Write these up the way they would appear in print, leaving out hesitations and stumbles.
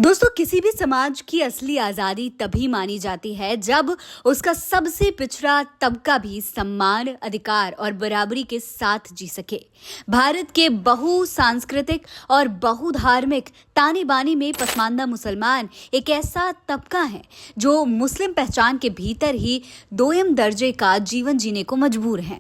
दोस्तों, किसी भी समाज की असली आजादी तभी मानी जाती है जब उसका सबसे पिछड़ा तबका भी सम्मान, अधिकार और बराबरी के साथ जी सके। भारत के बहुसांस्कृतिक और बहुधार्मिक ताने बाने में पसमानदा मुसलमान एक ऐसा तबका है जो मुस्लिम पहचान के भीतर ही दोयम दर्जे का जीवन जीने को मजबूर है।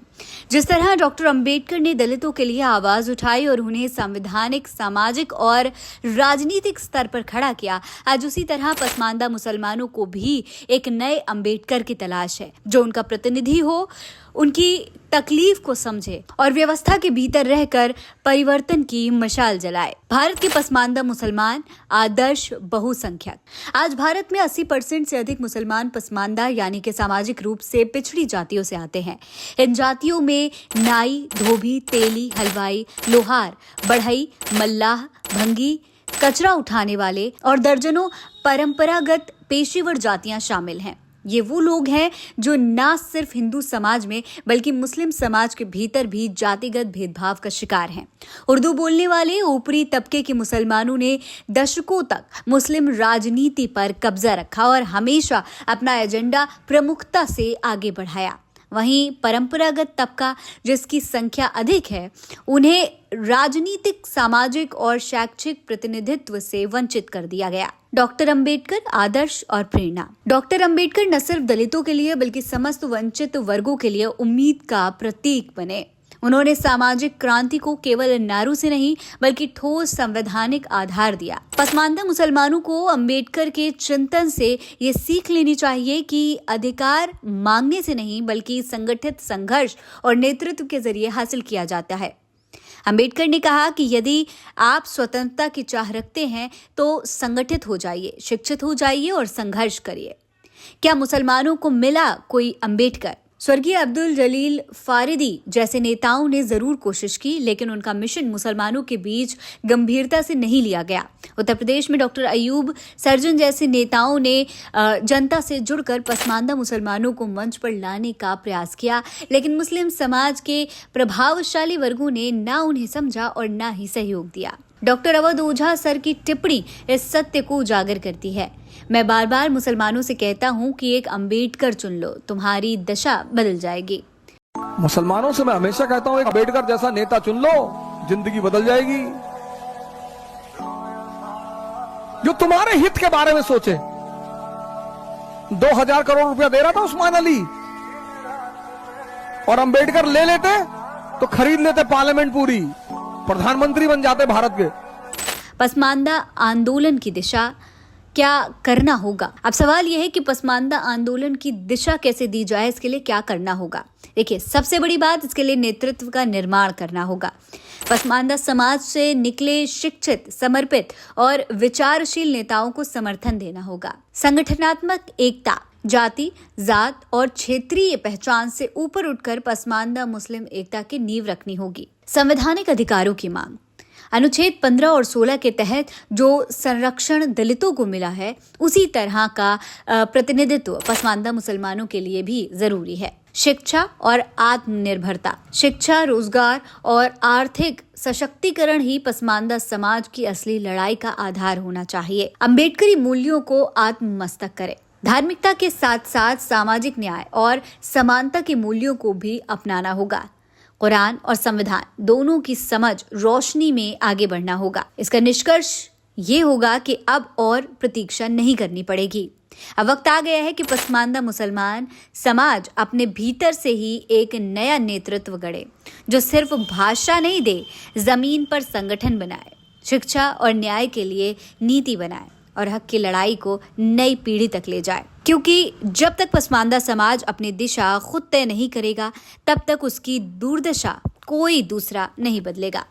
जिस तरह डॉक्टर अंबेडकर ने दलितों के लिए आवाज उठाई और उन्हें संवैधानिक, सामाजिक और राजनीतिक स्तर पर खड़ा किया, आज उसी तरह पसमानदा मुसलमानों को भी एक नए अंबेडकर की तलाश है जो उनका प्रतिनिधि हो, उनकी तकलीफ को समझे और व्यवस्था के भीतर रहकर परिवर्तन की मशाल जलाए। भारत के पसमानदा मुसलमान आदर्श बहुसंख्यक। आज भारत में 80% से अधिक मुसलमान पसमानदा यानी कि सामाजिक रूप से पिछड़ी जातियों से आते हैं। इन जातियों में नाई, धोबी, तेली, हलवाई, लोहार, बढ़ई, मल्लाह, भंगी, कचरा उठाने वाले और दर्जनों परंपरागत पेशेवर जातियां शामिल हैं। ये वो लोग हैं जो न सिर्फ हिंदू समाज में बल्कि मुस्लिम समाज के भीतर भी जातिगत भेदभाव का शिकार हैं। उर्दू बोलने वाले ऊपरी तबके के मुसलमानों ने दशकों तक मुस्लिम राजनीति पर कब्जा रखा और हमेशा अपना एजेंडा प्रमुखता से आगे बढ़ाया। वहीं परंपरागत तबका, जिसकी संख्या अधिक है, उन्हें राजनीतिक, सामाजिक और शैक्षिक प्रतिनिधित्व से वंचित कर दिया गया। डॉक्टर अंबेडकर आदर्श और प्रेरणा। डॉक्टर अंबेडकर न सिर्फ दलितों के लिए बल्कि समस्त वंचित वर्गों के लिए उम्मीद का प्रतीक बने। उन्होंने सामाजिक क्रांति को केवल नारों से नहीं बल्कि ठोस संवैधानिक आधार दिया। पसमानदा मुसलमानों को अंबेडकर के चिंतन से ये सीख लेनी चाहिए कि अधिकार मांगने से नहीं बल्कि संगठित संघर्ष और नेतृत्व के जरिए हासिल किया जाता है। अंबेडकर ने कहा कि यदि आप स्वतंत्रता की चाह रखते हैं तो संगठित हो जाइए, शिक्षित हो जाइए और संघर्ष करिए। क्या मुसलमानों को मिला कोई अंबेडकर? स्वर्गीय अब्दुल जलील फारिदी जैसे नेताओं ने जरूर कोशिश की, लेकिन उनका मिशन मुसलमानों के बीच गंभीरता से नहीं लिया गया। उत्तर प्रदेश में डॉक्टर अयूब सर्जन जैसे नेताओं ने जनता से जुड़कर पसमानदा मुसलमानों को मंच पर लाने का प्रयास किया, लेकिन मुस्लिम समाज के प्रभावशाली वर्गों ने न उन्हें समझा और न ही सहयोग दिया। डॉक्टर अवध ओझा सर की टिप्पणी इस सत्य को उजागर करती है। मैं बार बार मुसलमानों से कहता हूं कि एक अंबेडकर चुन लो, तुम्हारी दशा बदल जाएगी। मुसलमानों से मैं हमेशा कहता हूं, एक अंबेडकर जैसा नेता चुन लो, जिंदगी बदल जाएगी। जो तुम्हारे हित के बारे में सोचे। 2000 करोड़ रुपया दे रहा था उस्मान अली, और अंबेडकर ले लेते तो खरीद लेते पार्लियामेंट पूरी, प्रधानमंत्री बन जाते भारत के। पसमानदा आंदोलन की दिशा क्या करना होगा? अब सवाल यह है कि पसमानदा आंदोलन की दिशा कैसे दी जाए, इसके लिए क्या करना होगा? देखिए, सबसे बड़ी बात, इसके लिए नेतृत्व का निर्माण करना होगा। पसमानदा समाज से निकले शिक्षित, समर्पित और विचारशील नेताओं को समर्थन देना होगा। संगठनात्मक एकता, जाति, जात और क्षेत्रीय पहचान से ऊपर उठकर पसमानदा मुस्लिम एकता की नींव रखनी होगी। संवैधानिक अधिकारों की मांग। अनुच्छेद 15 और 16 के तहत जो संरक्षण दलितों को मिला है, उसी तरह का प्रतिनिधित्व पसमानदा मुसलमानों के लिए भी जरूरी है। शिक्षा और आत्मनिर्भरता। शिक्षा, रोजगार और आर्थिक सशक्तिकरण ही पसमानदा समाज की असली लड़ाई का आधार होना चाहिए। अंबेडकरी मूल्यों को आत्ममस्तक करे। धार्मिकता के साथ साथ सामाजिक न्याय और समानता के मूल्यों को भी अपनाना होगा। कुरान और संविधान दोनों की समझ रोशनी में आगे बढ़ना होगा। इसका निष्कर्ष ये होगा कि अब और प्रतीक्षा नहीं करनी पड़ेगी। अब वक्त आ गया है कि पसमानदा मुसलमान समाज अपने भीतर से ही एक नया नेतृत्व गढ़े, जो सिर्फ भाषा नहीं दे, जमीन पर संगठन बनाए, शिक्षा और न्याय के लिए नीति बनाए और हक की लड़ाई को नई पीढ़ी तक ले जाए। क्योंकि जब तक पसमानदा समाज अपनी दिशा खुद तय नहीं करेगा, तब तक उसकी दुर्दशा कोई दूसरा नहीं बदलेगा।